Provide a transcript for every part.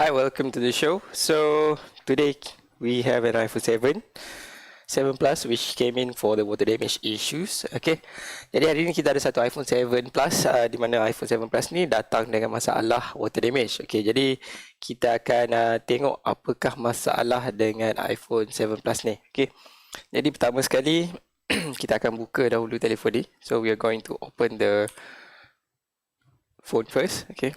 Hi, welcome to the show. So today we have an iPhone 7 Plus which came in for the water damage issues. Okay. Jadi hari ni kita ada satu iPhone 7 Plus di mana iPhone 7 Plus ni datang dengan masalah water damage. Okay, jadi kita akan tengok apakah masalah dengan iPhone 7 Plus ni. Okay. Jadi pertama sekali kita akan buka dahulu telefon ni. So we are going to open the phone first. Okay.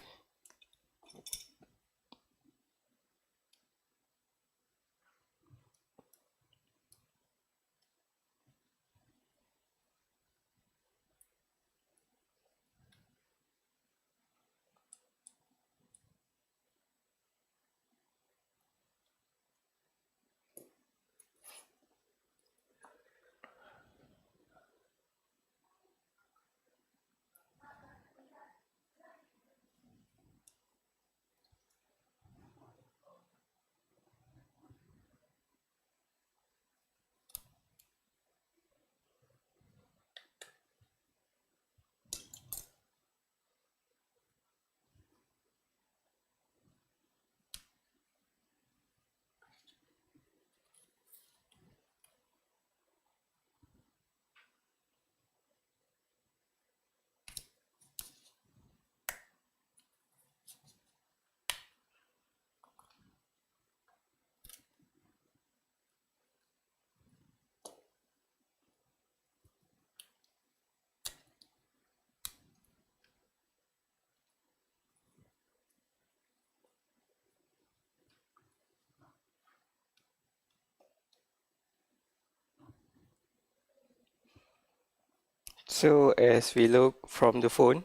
So as we look from the phone,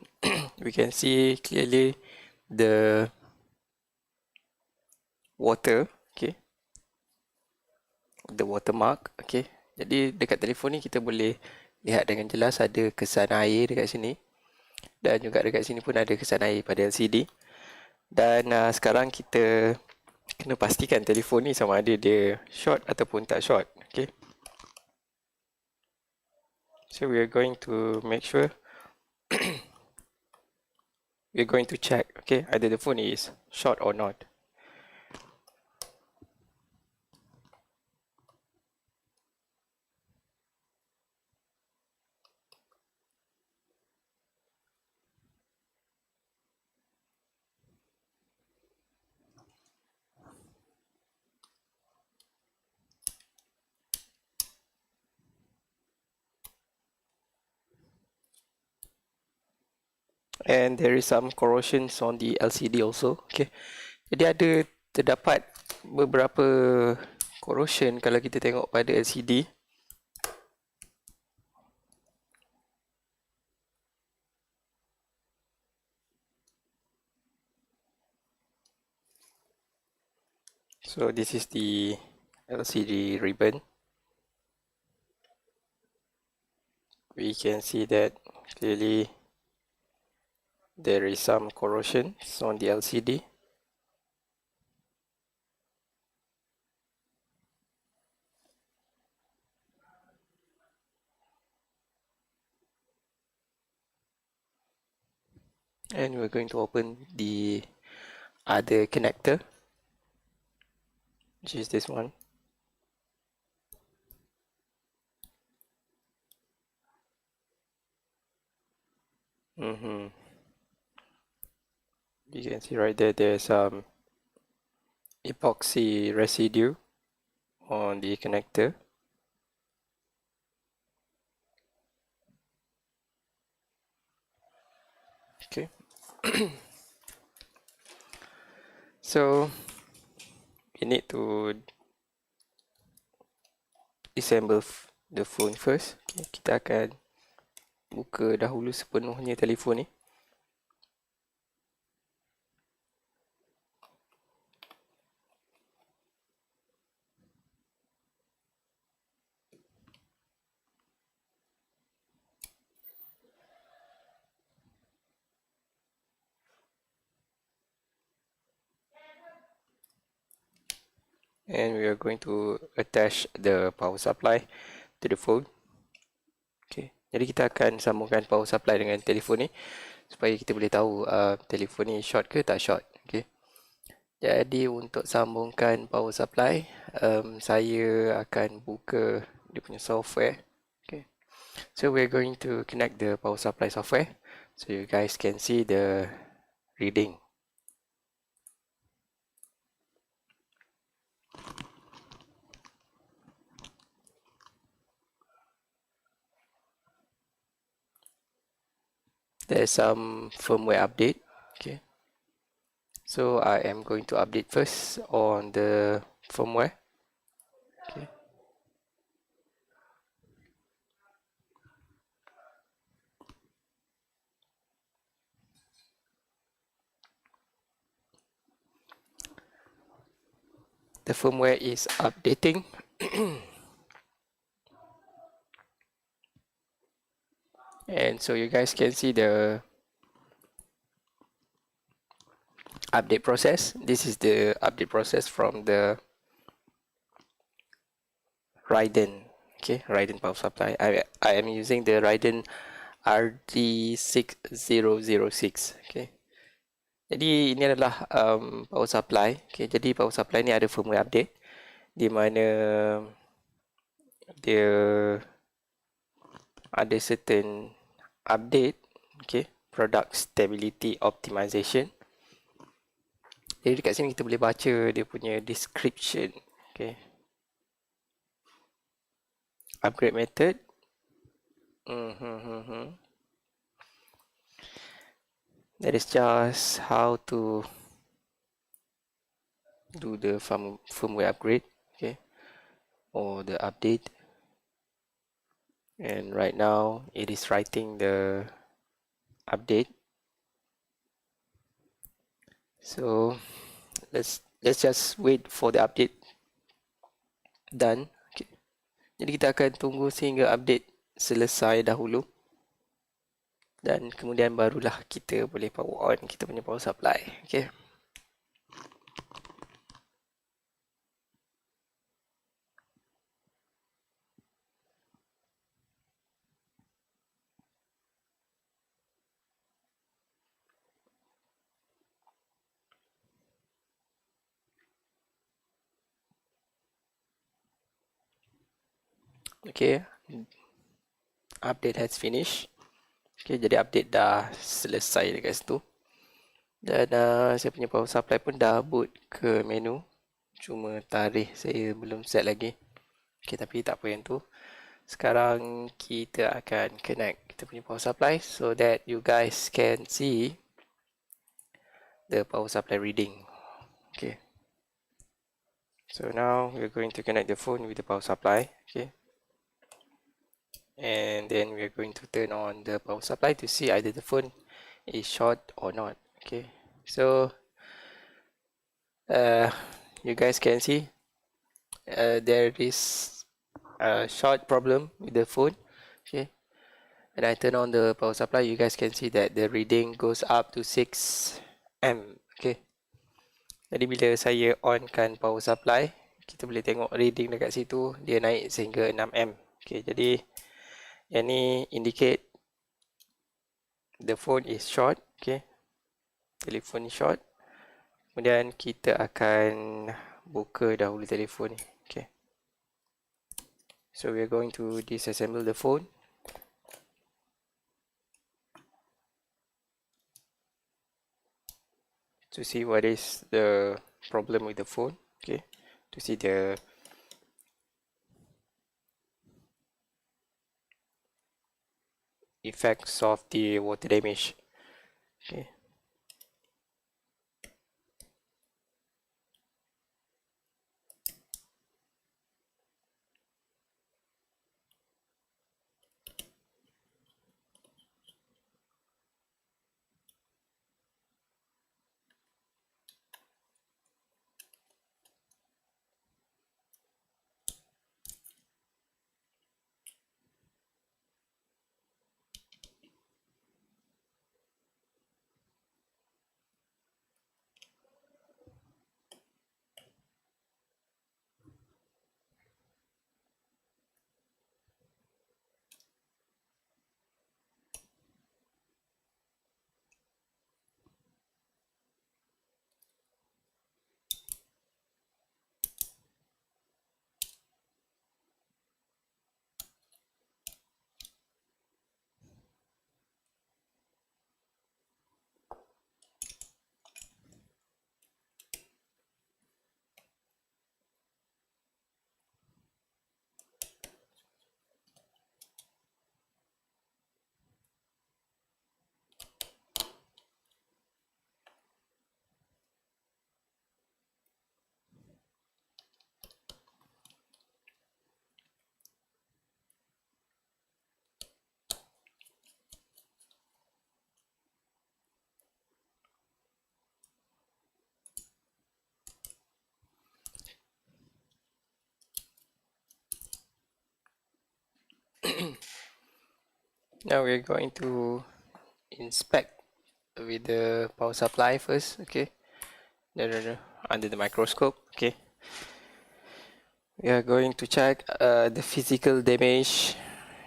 we can see clearly the water, okay, the watermark, okay. Jadi dekat telefon ni kita boleh lihat dengan jelas ada kesan air dekat sini dan juga dekat sini pun ada kesan air pada LCD. Dan sekarang kita kena pastikan telefon ni sama ada dia short ataupun tak short, okay. So we are going to make sure we are going to check, okay, either the phone is short or not. And there is some corrosions on the LCD also, okay. Jadi ada terdapat beberapa corrosion kalau kita tengok pada LCD. So this is the LCD ribbon. We can see that clearly there is some corrosion on the LCD. And we're going to open the other connector, which is this one. You can see right there, there's some epoxy residue on the connector. Okay. So we need to disassemble the phone first. Okay, kita akan buka dahulu sepenuhnya telefon ni. And we are going to attach the power supply to the phone. Okay, jadi kita akan sambungkan power supply dengan telefon ni supaya kita boleh tahu telefon ni short ke tak short. Okay. Jadi untuk sambungkan power supply, saya akan buka dia punya software. Okay. So we're going to connect the power supply software so you guys can see the reading. There's some firmware update. Okay. So I am going to update first on the firmware. Okay. The firmware is updating. And so you guys can see the update process. This is the update process from the Raiden. Okay, Raiden power supply. I am using the Raiden RD6006. Okay. Jadi ini adalah power supply. Okay, jadi power supply ni ada firmware update di mana dia ada certain update. Okay, product stability optimization. Jadi dekat sini kita boleh baca dia punya description. Okay. Upgrade method. That is just how to do the firmware upgrade, okay, or the update. And right now it is writing the update. So let's just wait for the update done. Okay. Jadi kita akan tunggu sehingga update selesai dahulu. Dan kemudian barulah kita boleh power on kita punya power supply. Okay. Okay. Update has finished. Okay, jadi update dah selesai dekat situ. Dan saya punya power supply pun dah boot ke menu. Cuma tarikh saya belum set lagi. Okay, tapi tak apa yang tu. Sekarang kita akan connect kita punya power supply so that you guys can see the power supply reading. Okay. So now we're going to connect the phone with the power supply. Okay. And then we're going to turn on the power supply to see either the phone is short or not. Okay. So you guys can see there is a short problem with the phone. Okay. And I turn on the power supply, you guys can see that the reading goes up to 6 M. Okay. Jadi bila saya onkan power supply, kita boleh tengok reading dekat situ dia naik sehingga 6 M. Okay, jadi yang ni indicate the phone is short. Okay, telefon ni short. Kemudian kita akan buka dahulu telefon ni. Okay, so we are going to disassemble the phone. To see what is the problem with the phone. Okay, to see the effects of the water damage. Okay. Now we're going to inspect with the power supply first. Okay, under the microscope. Okay, we are going to check the physical damage.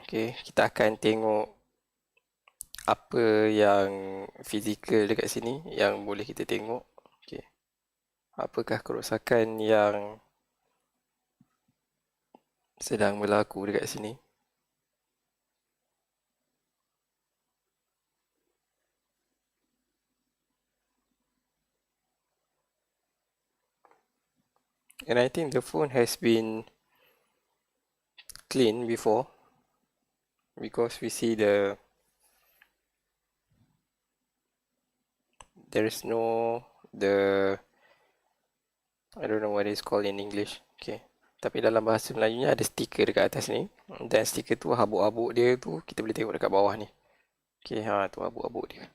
Okay, kita akan tengok apa yang fizikal dekat sini yang boleh kita tengok. Okay, apakah kerosakan yang sedang berlaku dekat sini. And I think the phone has been cleaned before, because we see there is no I don't know what it's called in English. Okay, tapi dalam bahasa Melayunya ada stiker dekat atas ni, dan stiker tu habuk-habuk dia tu kita boleh tengok dekat bawah ni. Okay, tu habuk-habuk dia.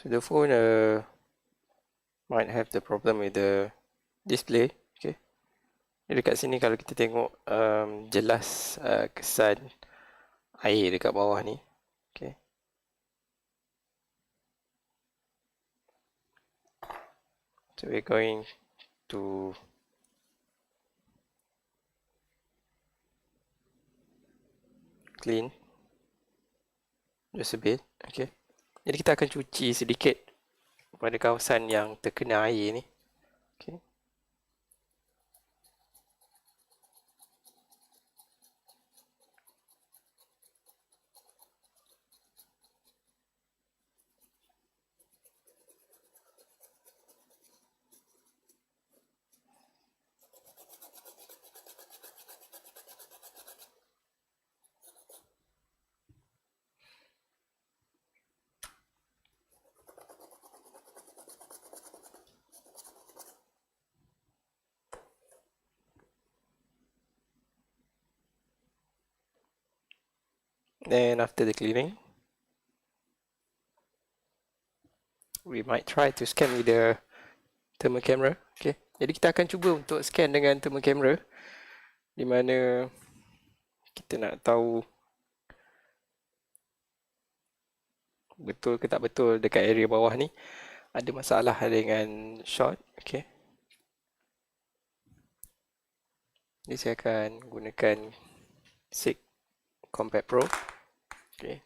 So the phone might have the problem with the display. Okay, dekat sini kalau kita tengok jelas kesan air dekat bawah ni. Okay, so we're going to clean just a bit. Okay, jadi kita akan cuci sedikit pada kawasan yang terkena air ni. Okay, then after the cleaning, we might try to scan with the thermal camera. Okay, jadi kita akan cuba untuk scan dengan thermal camera, di mana kita nak tahu betul ke tak betul dekat area bawah ni ada masalah dengan short. Okay, jadi saya akan gunakan SIG Compact Pro. Okay,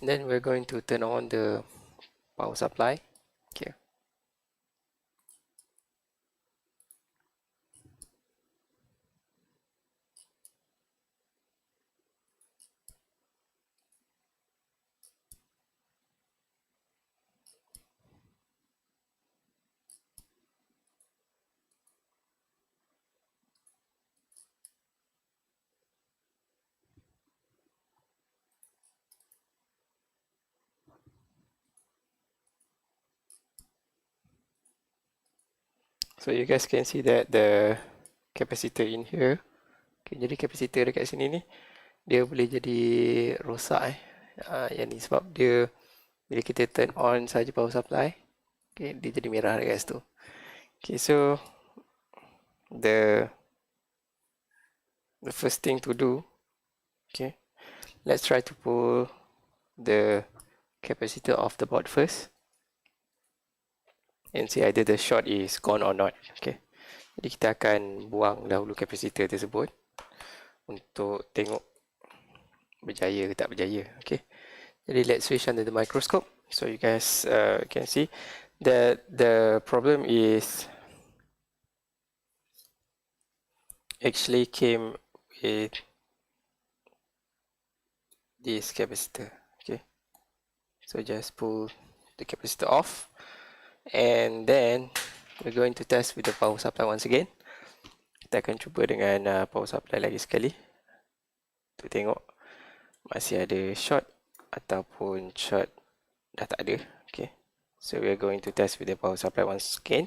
then we're going to turn on the power supply. Okay, so you guys can see that the capacitor in here. Okay, jadi capacitor dekat sini ni dia boleh jadi rosak yang ni sebab dia bila kita turn on saja power supply, okay, dia jadi merah dekat situ. Okay, so the first thing to do, okay, let's try to pull the capacitor off the board first and see either the short is gone or not. Okay, jadi kita akan buang dahulu capacitor tersebut untuk tengok berjaya ke tak berjaya. Okay, jadi let's switch under the microscope so you guys can see that the problem is actually came with this capacitor. Okay, so just pull the capacitor off, and then we're going to test with the power supply once again. Kita akan cuba dengan power supply lagi sekali untuk tengok masih ada short ataupun short dah tak ada. Okay, so we're going to test with the power supply once again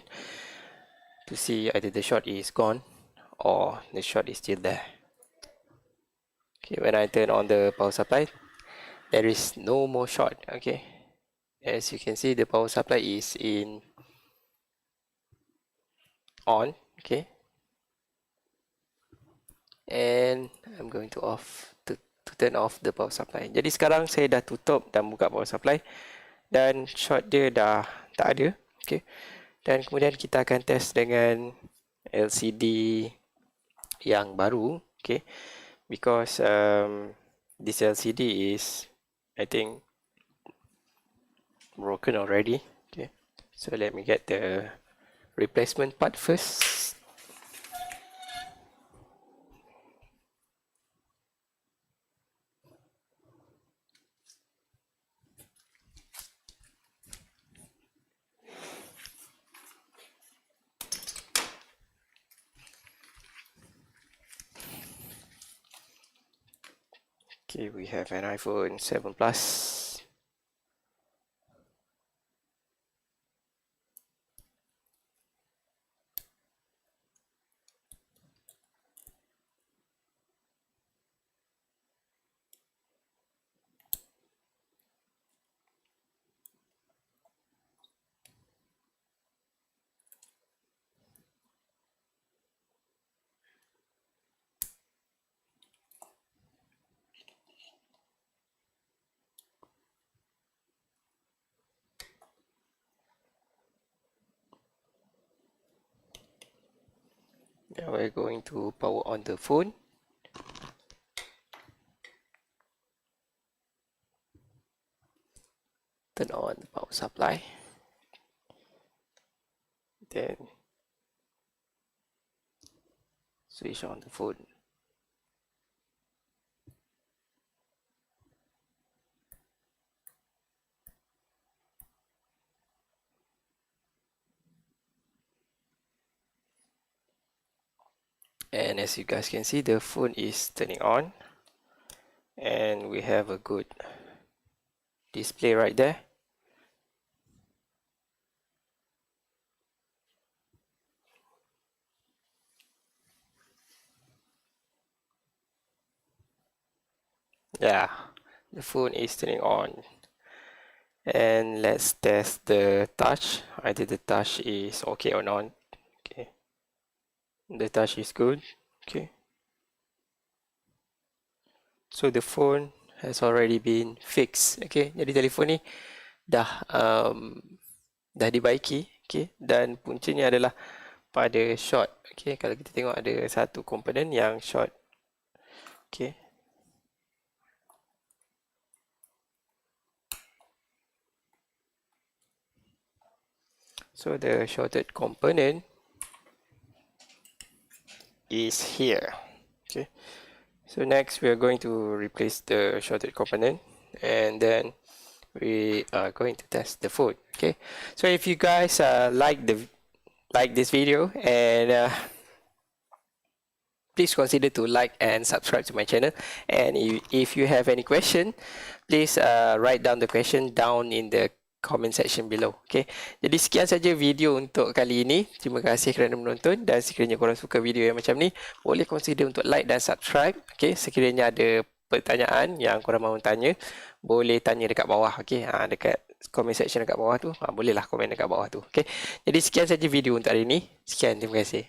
to see either the short is gone or the short is still there. Okay, when I turn on the power supply, there is no more short. Okay, as you can see, the power supply is in on. Okay, and I'm going to turn off the power supply. Jadi sekarang saya dah tutup dan buka power supply dan short dia dah tak ada. Okay, dan kemudian kita akan test dengan LCD yang baru. Okay, because this LCD is, I think, broken already. Okay, so let me get the replacement part first. Okay, we have an iPhone 7 Plus. Now we're going to power on the phone. Turn on the power supply. Then switch on the phone. And as you guys can see, the phone is turning on. And we have a good display right there. Yeah, the phone is turning on. And let's test the touch. Either the touch is okay or not. Okay, the touch is good. Okay, so the phone has already been fixed. Okay, jadi telefon ni dah dibaiki. Okay, dan puncanya adalah pada short. Okay, kalau kita tengok ada satu komponen yang short. Okay, so the shorted component is here. Okay, so next we are going to replace the shorted component, and then we are going to test the phone. Okay, so if you guys like this video, and please consider to like and subscribe to my channel. And if you have any question, please write down the question down in the comment section below. Okay, jadi sekian saja video untuk kali ini. Terima kasih kerana menonton, dan sekiranya korang suka video yang macam ni, boleh consider untuk like dan subscribe. Okay, sekiranya ada pertanyaan yang korang mahu tanya, boleh tanya dekat bawah. Okay, dekat comment section dekat bawah tu, bolehlah komen dekat bawah tu. Okay, jadi sekian saja video untuk hari ini. Sekian, terima kasih.